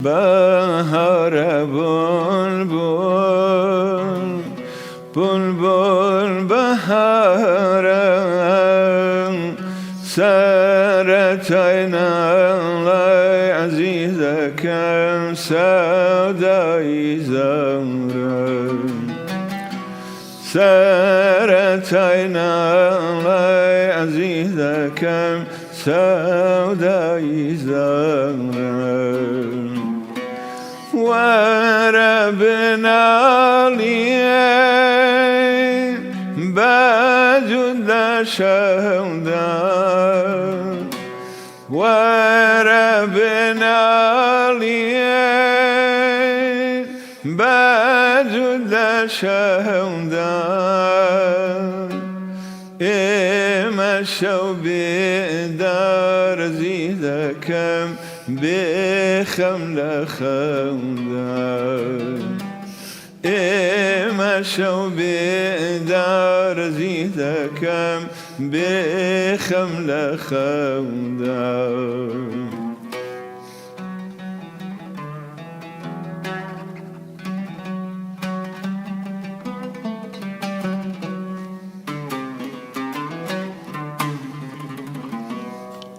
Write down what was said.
بهار بلبل بلبل بهارم سارت عینای عزیزکم سودای زهرم سارت عینای عزیزکم سودای زهرم وربنا لي بجد شهدا وربنا لي بجد شهدا امشوا بدار زيدكم بخمل خمدان امشوا بدار زيدكم بخمل خمدان